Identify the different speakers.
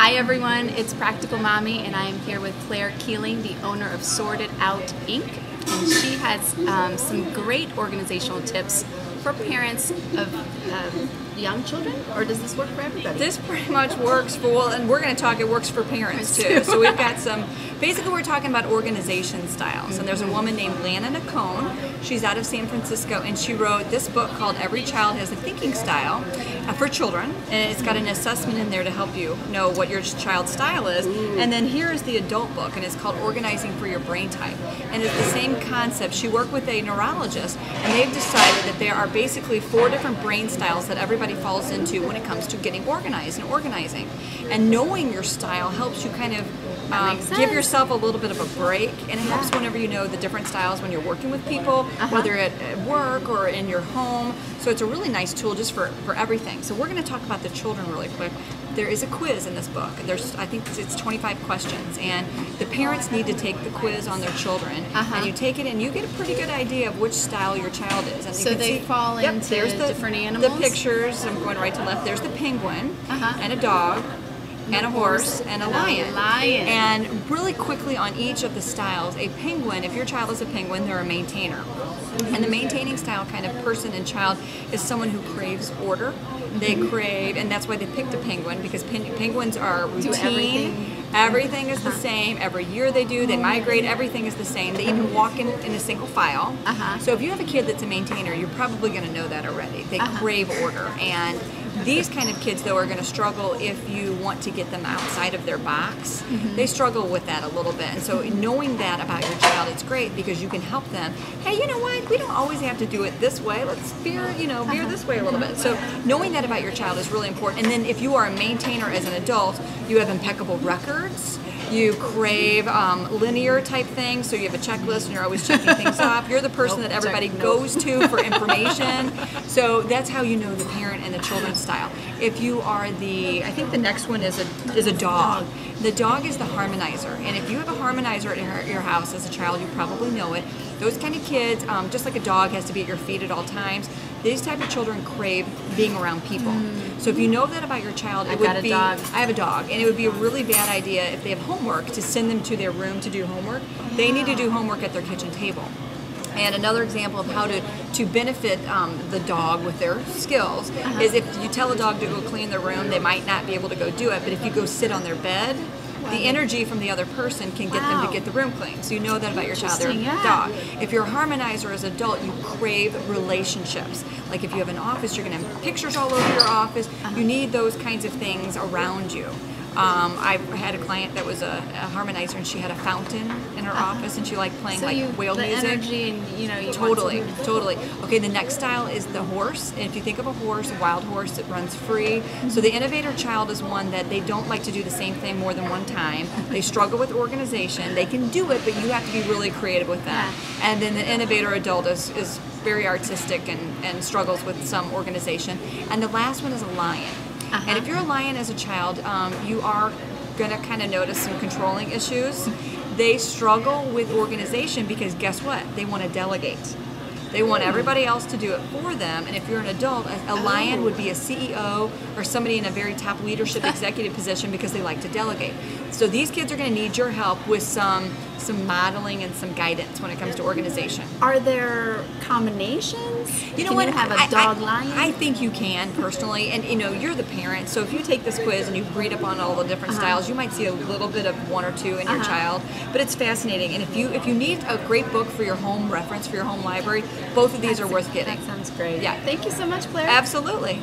Speaker 1: Hi everyone, it's Practical Mommy and I am here with Claire Keeling, the owner of Sorted Out Inc. And she has some great organizational tips for parents of young children, or does this work for everybody?
Speaker 2: This pretty much works for, well, and we're going to talk, it works for parents too. So we've got some, basically we're talking about organization styles. And there's a woman named Lana Nacone. She's out of San Francisco, and she wrote this book called Every Child Has a Thinking Style for children. And it's got an assessment in there to help you know what your child's style is. And then here is the adult book, and it's called Organizing for Your Brain Type. And it's the same concept. She worked with a neurologist, and they've decided that there are basically 4 different brain styles that everybody falls into when it comes to getting organized and organizing. And knowing your style helps you kind of give yourself a little bit of a break, and it helps whenever you know the different styles when you're working with people, whether at work or in your home. So it's a really nice tool just for everything. So we're going to talk about the children really quick. There is a quiz in this book. I think it's 25 questions, and the parents need to take the quiz on their children. And you take it and you get a pretty good idea of which style your child is. And
Speaker 1: so
Speaker 2: you can
Speaker 1: they fall into different animals?
Speaker 2: The pictures, I'm going right to left, there's the penguin, and a dog, and a horse, and a lion. And really quickly on each of the styles, a penguin, if your child is a penguin, they're a maintainer. And the maintaining style kind of person and child is someone who craves order. They crave, and that's why they picked a penguin, because penguins are routine. Everything is the same. Every year they do. They migrate. Everything is the same. They even walk in a single file. So if you have a kid that's a maintainer, you're probably going to know that already. They crave order. And these kind of kids, though, are going to struggle if you want to get them outside of their box. They struggle with that a little bit. And so knowing that about your child, it's great because you can help them. Hey, you know what? We don't always have to do it this way. Let's veer this way a little bit. So knowing that about your child is really important. And then if you are a maintainer as an adult, you have impeccable records. You crave linear type things, so you have a checklist and you're always checking things off. You're the person that everybody goes to for information. So that's how you know the parent and the children's style. If you are I think the next one is a dog. The dog is the harmonizer, and if you have a harmonizer at your house as a child, you probably know it. Those kind of kids, just like a dog has to be at your feet at all times, these type of children crave being around people. So if you know that about your child, it would be, I have a dog, and it would be a really bad idea if they have homework to send them to their room to do homework. They need to do homework at their kitchen table. And another example of how to benefit the dog with their skills is if you tell a dog to go clean their room, they might not be able to go do it, but if you go sit on their bed, the energy from the other person can get them to get the room clean. So you know that about your child, their dog. If you're a harmonizer as an adult, you crave relationships. Like if you have an office, you're going to have pictures all over your office. You need those kinds of things around you. I had a client that was a harmonizer, and she had a fountain in her office, and she liked playing whale music.
Speaker 1: Energy, and you
Speaker 2: totally. Okay, the next style is the horse. And if you think of a horse, a wild horse, it runs free. So the innovator child is one that they don't like to do the same thing more than one time. They struggle with organization. They can do it, but you have to be really creative with that. And then the innovator adult is very artistic and struggles with some organization. And the last one is a lion. And if you're a lion as a child, you are going to kind of notice some controlling issues. They struggle with organization because guess what? They want to delegate. They want everybody else to do it for them. And if you're an adult, a lion would be a CEO or somebody in a very top leadership executive position because they like to delegate. So these kids are going to need your help with some modeling and some guidance when it comes to organization.
Speaker 1: Are there combinations?
Speaker 2: You know what?
Speaker 1: Have a dog lion?
Speaker 2: I think you can personally, and you're the parent. So if you take this quiz and you read up on all the different styles, you might see a little bit of one or two in your child. But it's fascinating. And if you need a great book for your home reference for your home library, both of these are worth getting.
Speaker 1: That sounds great.
Speaker 2: Yeah.
Speaker 1: Thank you so much, Claire.
Speaker 2: Absolutely.